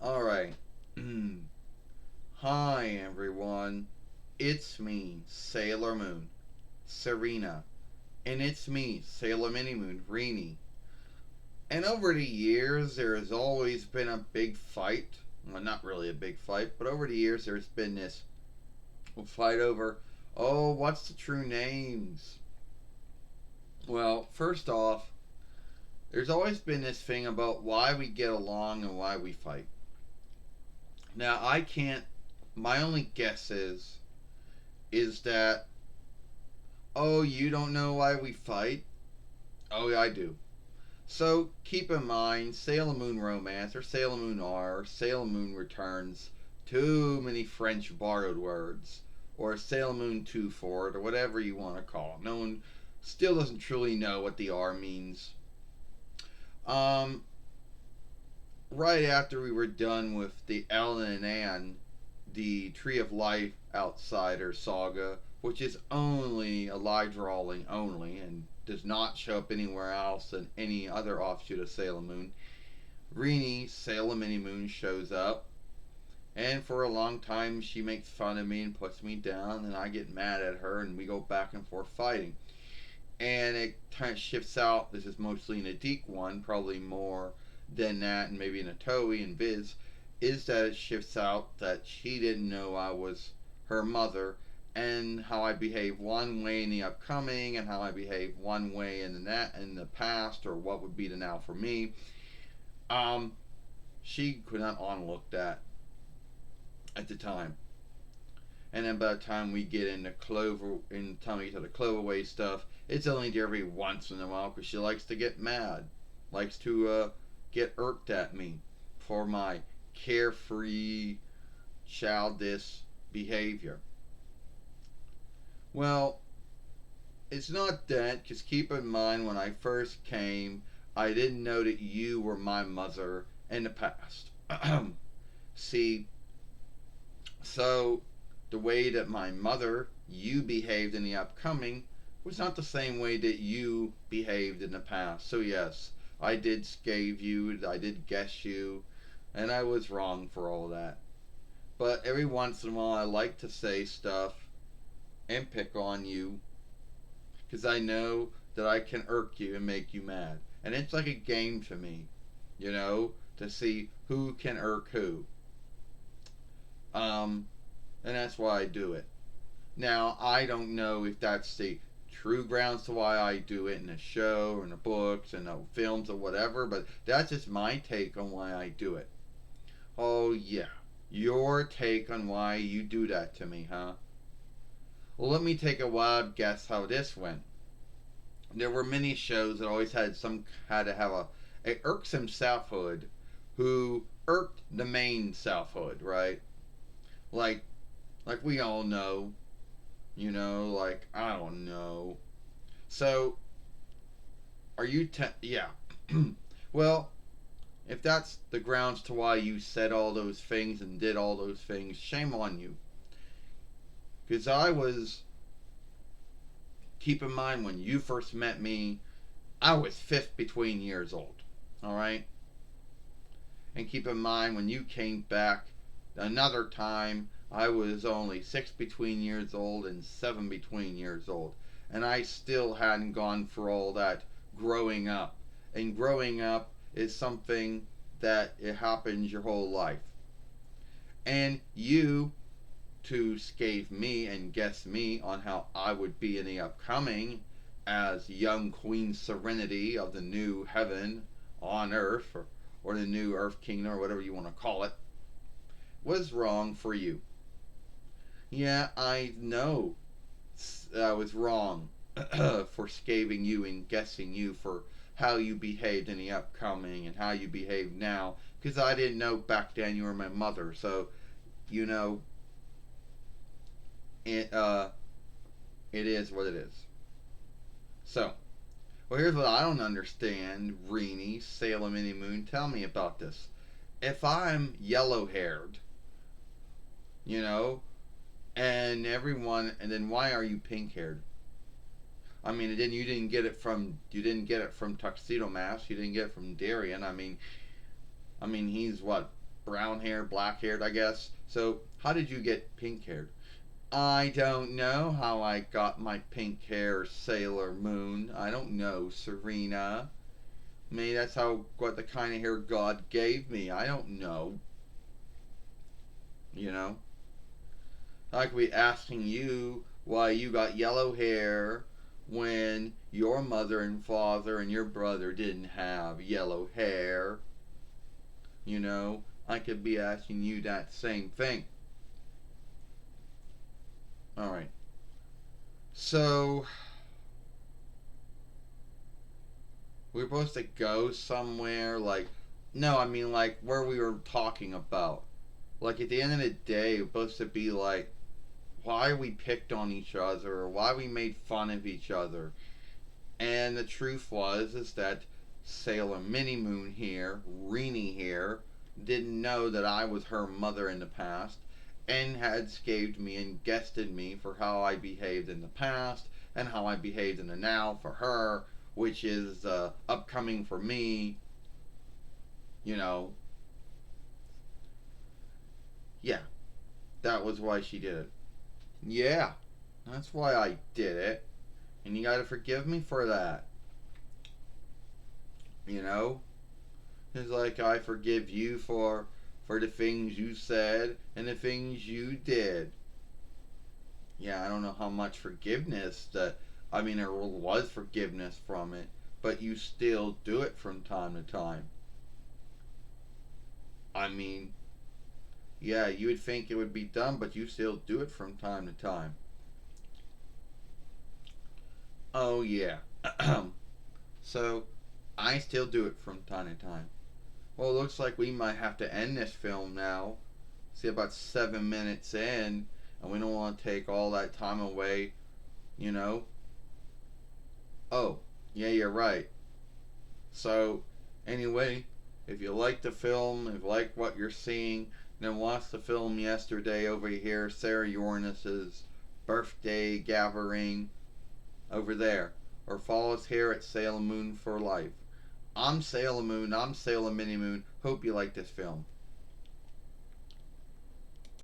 Alright. Hi, everyone. It's me, Sailor Moon, Serena. And it's me, Sailor Mini Moon, Rini. And over the years, there has always been a big fight. Well, not really a big fight, but over the years, there's been this fight over, oh, what's the true names? Well, first off, there's always been this thing about why we get along and why we fight. Now, I can't, my only guess is that, oh, you don't know why we fight? Oh, yeah, I do. So keep in mind, Sailor Moon Romance, or Sailor Moon R, or Sailor Moon Returns, too many French borrowed words, or Sailor Moon 2 Ford, or whatever you want to call it. No one still doesn't truly know what the R means. Um, right after we were done with the Ellen and Anne, the Tree of Life Outsider saga, which is only a live drawing only and does not show up anywhere else in any other offshoot of Sailor Moon. Rini, Sailor Mini Moon, shows up, and for a long time she makes fun of me and puts me down, and I get mad at her, and we go back and forth fighting. And it kind of shifts out. This is mostly an Adik one, probably more than that, and maybe in a Toei and Viz, is that it shifts out that she didn't know I was her mother, and how I behave one way in the upcoming, and how I behave one way in the past, or what would be the now for me. Um, she could not unlook that at the time. And then by the time we get into Clover, in the time we get to the Cloverway stuff, it's only every once in a while because she likes to get mad, likes to get irked at me for my carefree, childish behavior. Well, it's not that, because keep in mind when I first came, I didn't know that you were my mother in the past. See, so the way that my mother, you behaved in the upcoming, was not the same way that you behaved in the past. So, yes, I did scave you, I did guess you, and I was wrong for all that. But every once in a while, I like to say stuff and pick on you because I know that I can irk you and make you mad. And it's like a game to me, to see who can irk who. Um, and that's why I do it. Now, I don't know if that's the true grounds to why I do it in the show or in the books and the films or whatever, but that's just my take on why I do it. Oh, yeah. Your take on why you do that to me, huh? Well, let me take a wild guess how this went. There were many shows that always had to have a irksome South Hood who irked the main South Hood, right? Like like we all know, like I don't know. So yeah. Well, if that's the grounds to why you said all those things and did all those things, shame on you. Because keep in mind when you first met me, I was fifth between years old. Alright? And keep in mind when you came back another time, I was only six between years old and seven between years old. And I still hadn't gone for all that growing up. And growing up is something that it happens your whole life. And you to scathe me and guess me on how I would be in the upcoming as young Queen Serenity of the new heaven on earth, or the new earth kingdom, or whatever you want to call it, was wrong for you. Yeah, I know I was wrong for scathing you and guessing you for how you behaved in the upcoming and how you behave now, because I didn't know back then you were my mother. So, you know, it it is what it is. So, well, here's what I don't understand, Rini, Salem Mini Moon. Tell me about this. If I'm yellow haired, you know, and everyone, and then why are you pink haired? I mean, it didn't. You didn't get it from. You didn't get it from Tuxedo Mask. You didn't get it from Darien. I mean, he's what, brown haired, black haired, I guess. So how did you get pink haired? I don't know how I got my pink hair, Sailor Moon. I don't know, Serena. Maybe that's how what the kind of hair God gave me. I don't know. You know, like we asking you why you got yellow hair when your mother and father and your brother didn't have yellow hair. You know, I could be asking you that same thing. All right. So we're supposed to go somewhere like, no, I mean like where we were talking about. Like at the end of the day, it's supposed to be like why we picked on each other or why we made fun of each other. And the truth was is that Sailor Mini Moon here, Reenie here, didn't know that I was her mother in the past and had scathed me and guested me for how I behaved in the past and how I behaved in the now for her, which is upcoming for me, you know. Yeah, that was why she did it. Yeah, that's why I did it. And you gotta forgive me for that, you know? It's like I forgive you for the things you said and the things you did. Yeah, I don't know how much forgiveness that I mean there was forgiveness from it, but you still do it from time to time. I mean, yeah, you would think it would be done, but you still do it from time to time. Oh yeah. So I still do it from time to time. Well, it looks like we might have to end this film now. See, about 7 minutes in, and we don't want to take all that time away, you know? Oh, yeah, you're right. So, anyway, if you like the film, if you like what you're seeing, then watch the film yesterday over here, Sarah Yornis's birthday gathering over there. Or follow us here at Sailor Moon for Life. I'm Sailor Moon, I'm Sailor Mini Moon. Hope you like this film.